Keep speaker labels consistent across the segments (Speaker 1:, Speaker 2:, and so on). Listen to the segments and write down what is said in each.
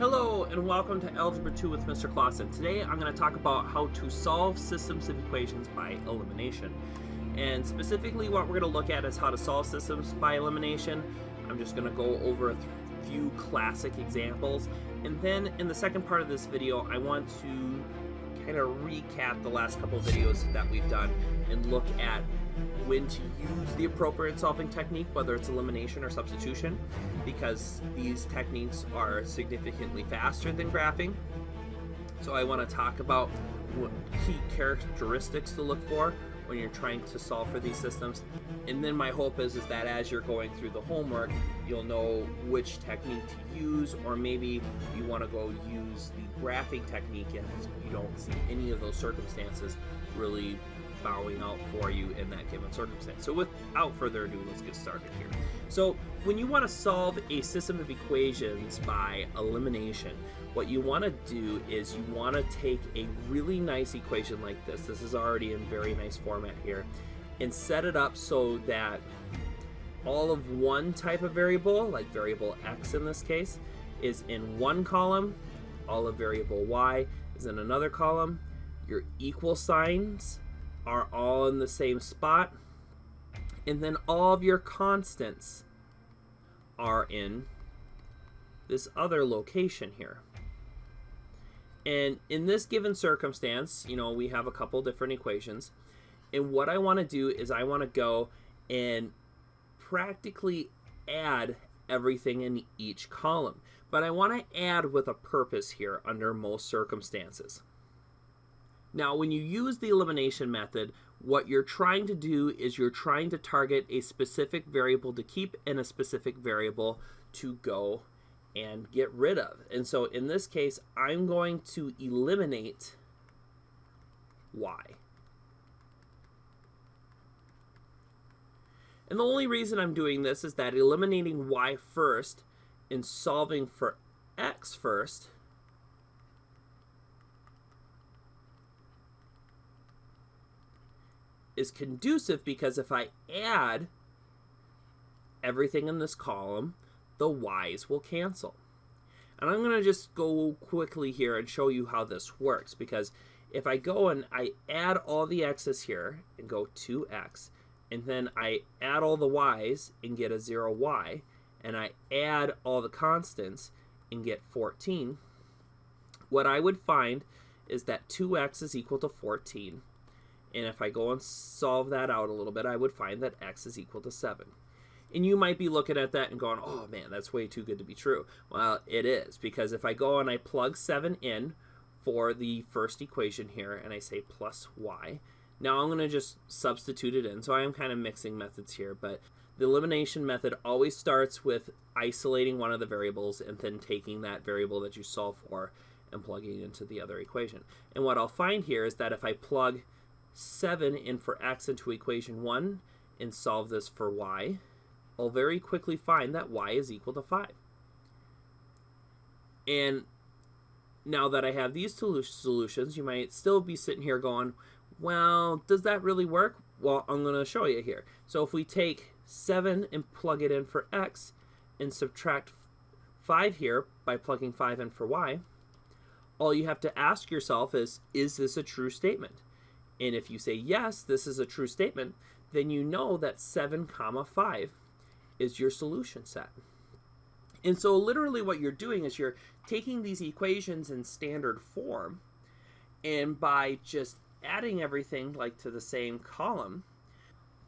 Speaker 1: Hello and welcome to Algebra 2 with Mr. Clausen. Today I'm going to talk about how to solve systems of equations by elimination. And specifically what we're going to look at is how to solve systems by elimination. I'm just going to go over a few classic examples. And then in the second part of this video I want to kind of recap the last couple of videos that we've done and look at when to use the appropriate solving technique, whether it's elimination or substitution, because these techniques are significantly faster than graphing. So I want to talk about what key characteristics to look for when you're trying to solve for these systems. And then my hope is that as you're going through the homework, you'll know which technique to use, or maybe you want to go use the graphing technique if you don't see any of those circumstances really bowing out for you in that given circumstance. So without further ado, let's get started here. So when you want to solve a system of equations by elimination, what you want to do is you want to take a really nice equation like this. This is already in very nice format here, and set it up so that all of one type of variable, like variable x in this case, is in one column, all of variable y is in another column, your equal signs are all in the same spot, and then all of your constants are in this other location here. And in this given circumstance, you know, we have a couple different equations, and what I want to do is I want to go and practically add everything in each column, but I want to add with a purpose here under most circumstances. Now, when you use the elimination method, what you're trying to do is you're trying to target a specific variable to keep and a specific variable to go and get rid of. And so in this case, I'm going to eliminate y. And the only reason I'm doing this is that eliminating y first and solving for x first is conducive, because if I add everything in this column, the y's will cancel. And I'm going to just go quickly here and show you how this works, because if I go and I add all the x's here and go 2x, and then I add all the y's and get a 0y, and I add all the constants and get 14, what I would find is that 2x is equal to 14. And if I go and solve that out a little bit, I would find that x is equal to 7. And you might be looking at that and going, oh man, that's way too good to be true. Well, it is, because if I go and I plug 7 in for the first equation here, and I say plus y, now I'm going to just substitute it in. So I am kind of mixing methods here, but the elimination method always starts with isolating one of the variables and then taking that variable that you solve for and plugging it into the other equation. And what I'll find here is that if I plug 7 in for x into equation 1 and solve this for y, I'll very quickly find that y is equal to 5. And now that I have these two solutions, you might still be sitting here going, well, does that really work? Well, I'm going to show you here. So if we take 7 and plug it in for x and subtract 5 here by plugging 5 in for y, all you have to ask yourself is this a true statement? And if you say yes, this is a true statement, then you know that 7 comma 5 is your solution set. And so literally what you're doing is you're taking these equations in standard form, and by just adding everything like to the same column,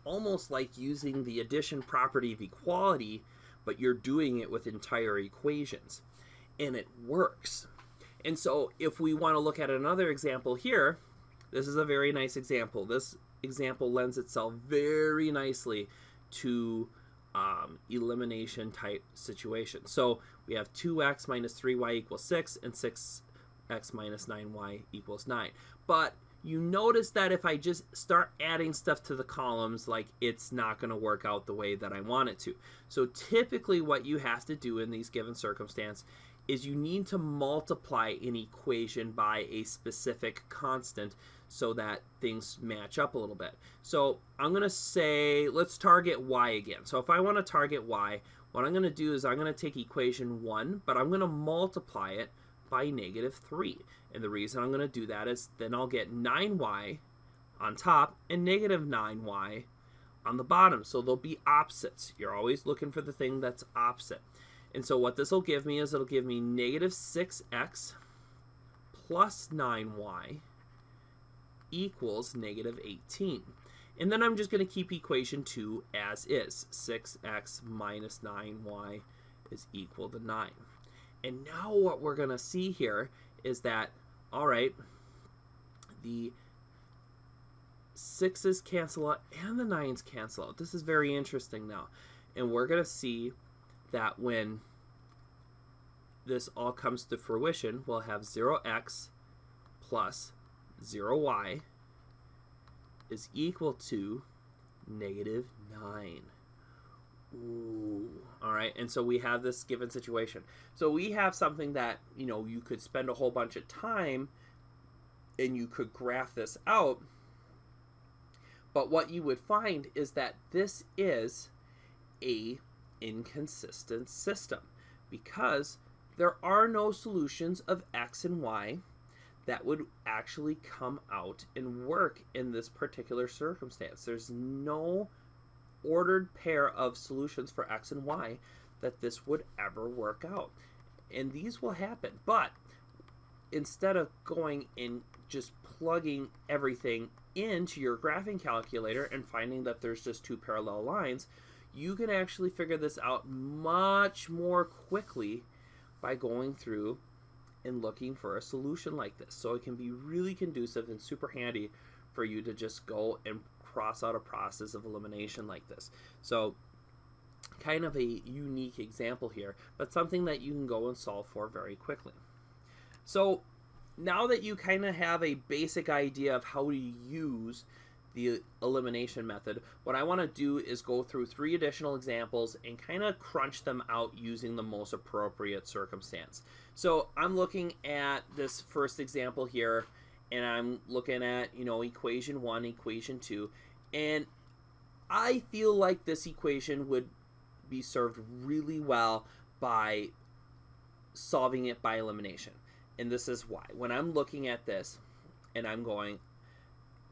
Speaker 1: almost like using the addition property of equality, but you're doing it with entire equations. And it works. And so if we want to look at another example here, this is a very nice example. This example lends itself very nicely to elimination type situation. So we have 2x minus 3y equals 6 and 6x minus 9y equals 9. But you notice that if I just start adding stuff to the columns, like, it's not going to work out the way that I want it to. So typically what you have to do in these given circumstances is you need to multiply an equation by a specific constant so that things match up a little bit. So I'm going to say, let's target y again. So if I want to target y, what I'm going to do is I'm going to take equation 1, but I'm going to multiply it by -3. And the reason I'm going to do that is then I'll get 9y on top and -9y on the bottom. So they'll be opposites. You're always looking for the thing that's opposite. And so what this will give me is it'll give me -6x plus 9y equals -18. And then I'm just going to keep equation 2 as is. 6x minus 9y is equal to 9. And now what we're going to see here is that, all right, the 6's cancel out and the 9's cancel out. This is very interesting now. And we're going to see that when this all comes to fruition, we'll have 0x plus 0y is equal to -9. Ooh. All right, and so we have this given situation. So we have something that, you know, you could spend a whole bunch of time and you could graph this out. But what you would find is that this is a inconsistent system because there are no solutions of x and y that would actually come out and work in this particular circumstance. There's no ordered pair of solutions for x and y that this would ever work out. And these will happen, but instead of going and just plugging everything into your graphing calculator and finding that there's just two parallel lines, you can actually figure this out much more quickly by going through and looking for a solution like this. So it can be really conducive and super handy for you to just go and cross out a process of elimination like this. So kind of a unique example here, but something that you can go and solve for very quickly. So now that you kind of have a basic idea of how to use the elimination method, what I want to do is go through 3 additional examples and kind of crunch them out using the most appropriate circumstance. So I'm looking at this first example here, and I'm looking at, you know, equation 1, equation 2, and I feel like this equation would be served really well by solving it by elimination. And this is why. When I'm looking at this and I'm going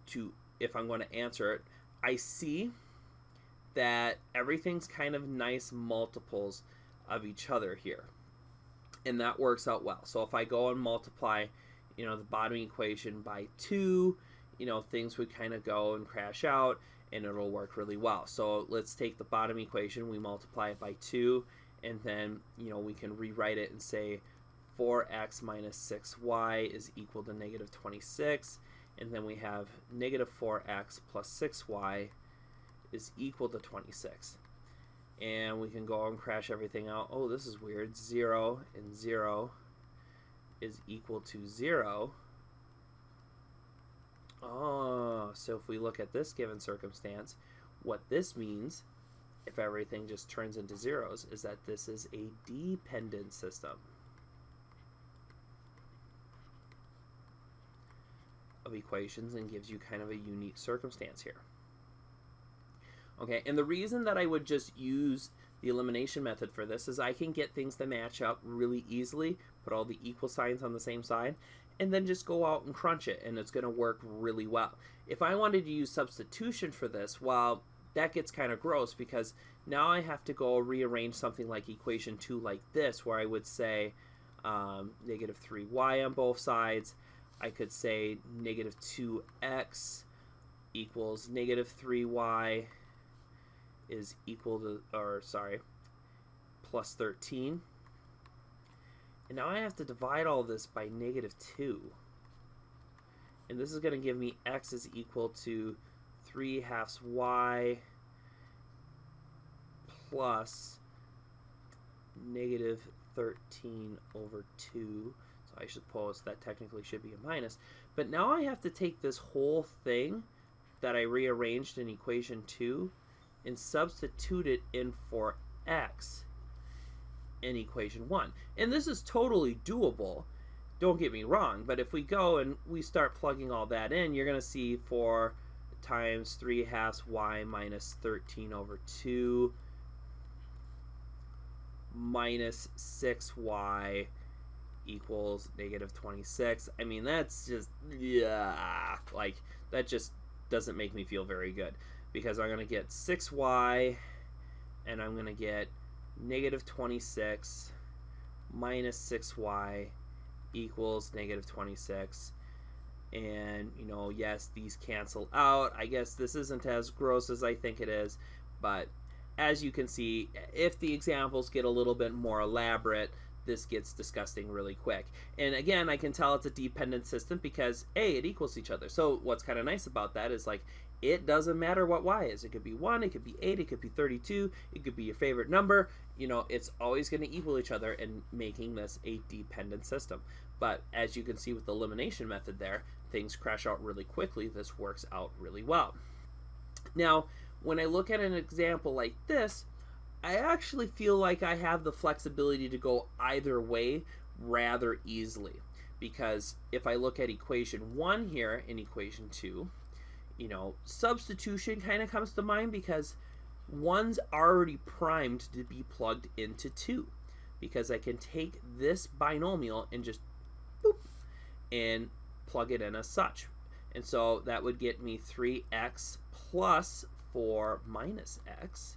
Speaker 1: to, if I'm going to answer it, I see that everything's kind of nice multiples of each other here. And that works out well. So if I go and multiply, you know, the bottom equation by 2, you know, things would kind of go and crash out and it'll work really well. So let's take the bottom equation, we multiply it by 2, and then, you know, we can rewrite it and say 4x minus 6y is equal to -26. And then we have -4x plus 6y is equal to 26. And we can go and crash everything out. Oh, this is weird. 0 and 0 is equal to 0. Oh, so if we look at this given circumstance, what this means, if everything just turns into zeros, is that this is a dependent system of equations and gives you kind of a unique circumstance here. Okay, and the reason that I would just use the elimination method for this is I can get things to match up really easily, put all the equal signs on the same side, and then just go out and crunch it, and it's going to work really well. If I wanted to use substitution for this, well, that gets kind of gross because now I have to go rearrange something like equation 2 like this, where I would say -3y on both sides. I could say -2x equals -3y is equal to, or sorry, plus 13. And now I have to divide all this by -2. And this is going to give me x is equal to 3/2 y plus -13 over 2. So I suppose that technically should be a minus. But now I have to take this whole thing that I rearranged in equation 2 and substitute it in for x in equation 1. And this is totally doable, don't get me wrong, but if we go and we start plugging all that in, you're going to see 4 times 3/2 y minus 13 over 2 minus 6y equals negative 26. I mean, that's just, yeah, like, that just doesn't make me feel very good, because I'm going to get 6y, and I'm going to get negative 26 minus 6y equals negative 26. And, you know, yes, these cancel out. I guess this isn't as gross as I think it is, but as you can see, if the examples get a little bit more elaborate, this gets disgusting really quick. And again, I can tell it's a dependent system because, A, it equals each other. So what's kind of nice about that is, like, it doesn't matter what y is. It could be 1, it could be 8, it could be 32, it could be your favorite number. You know, it's always going to equal each other, and making this a dependent system. But as you can see with the elimination method there, things crash out really quickly. This works out really well. Now, when I look at an example like this, I actually feel like I have the flexibility to go either way rather easily. Because if I look at equation 1 here and equation 2, you know, substitution kind of comes to mind because 1's already primed to be plugged into 2. Because I can take this binomial and just boop and plug it in as such. And so that would get me 3x plus 4 minus x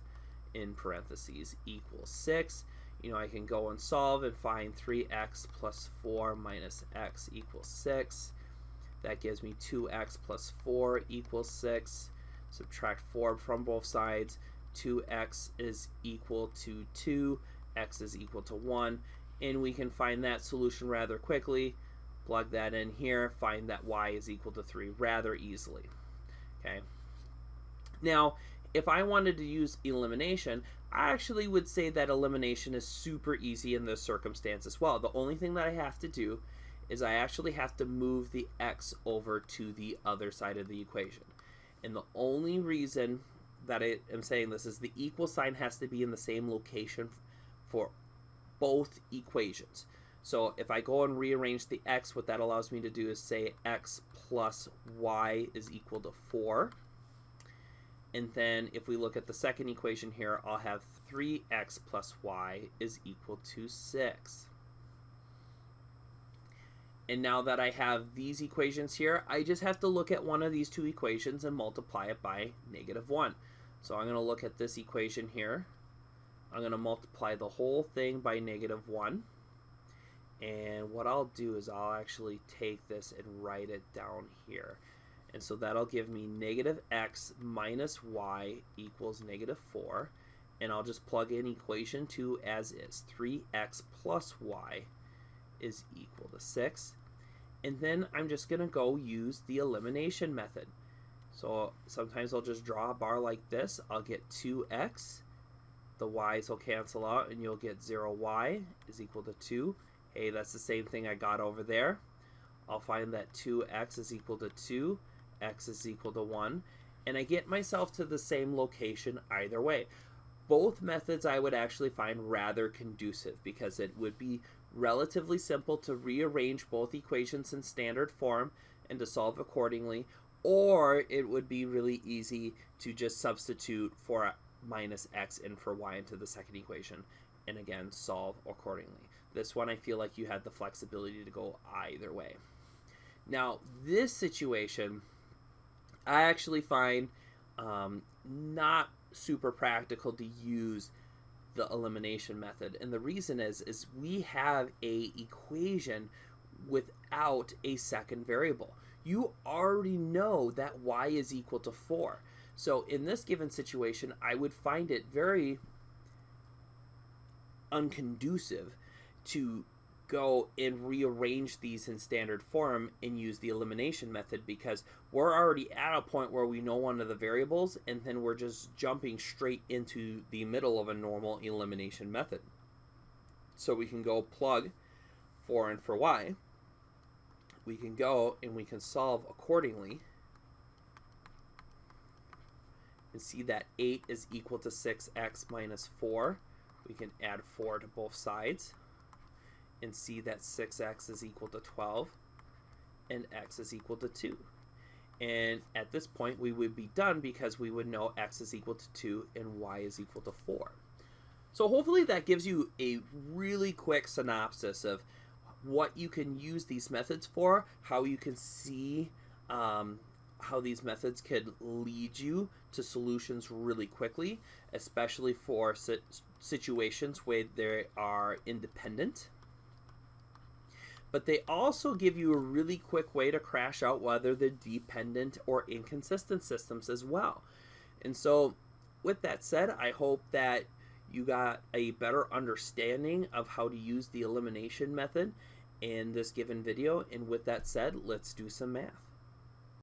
Speaker 1: in parentheses equals 6. You know, I can go and solve and find 3x plus 4 minus x equals 6. That gives me 2x plus 4 equals 6. Subtract 4 from both sides. 2x is equal to 2. X is equal to 1. And we can find that solution rather quickly. Plug that in here. Find that y is equal to 3 rather easily. Okay. Now, if I wanted to use elimination, I actually would say that elimination is super easy in this circumstance as well. The only thing that I have to do is I actually have to move the x over to the other side of the equation. And the only reason that I am saying this is the equal sign has to be in the same location for both equations. So if I go and rearrange the x, what that allows me to do is say x plus y is equal to 4. And then if we look at the second equation here, I'll have 3x plus y is equal to 6. And now that I have these equations here, I just have to look at one of these two equations and multiply it by negative 1. So I'm going to look at this equation here. I'm going to multiply the whole thing by negative 1. And what I'll do is I'll actually take this and write it down here. And so that'll give me negative x minus y equals negative 4. And I'll just plug in equation 2 as is. 3x plus y is equal to 6. And then I'm just going to go use the elimination method. So sometimes I'll just draw a bar like this. I'll get 2x. The y's will cancel out and you'll get 0y is equal to 2. Hey, that's the same thing I got over there. I'll find that 2x is equal to 2. X is equal to 1. And I get myself to the same location either way. Both methods I would actually find rather conducive because it would be relatively simple to rearrange both equations in standard form and to solve accordingly, or it would be really easy to just substitute for minus x in for y into the second equation and again solve accordingly. This one I feel like you had the flexibility to go either way. Now this situation I actually find not super practical to use the elimination method, and the reason is we have a equation without a second variable. You already know that y is equal to 4. So in this given situation, I would find it very unconducive to go and rearrange these in standard form and use the elimination method because we're already at a point where we know one of the variables and then we're just jumping straight into the middle of a normal elimination method. So we can go plug 4 in for y. We can go and we can solve accordingly and see that 8 is equal to 6x minus 4. We can add 4 to both sides and see that 6x is equal to 12 and x is equal to 2. And at this point we would be done because we would know x is equal to 2 and y is equal to 4. So hopefully that gives you a really quick synopsis of what you can use these methods for, how you can see how these methods could lead you to solutions really quickly, especially for situations where they are independent. But they also give you a really quick way to crash out whether they're dependent or inconsistent systems as well. And so with that said, I hope that you got a better understanding of how to use the elimination method in this given video. And with that said, let's do some math.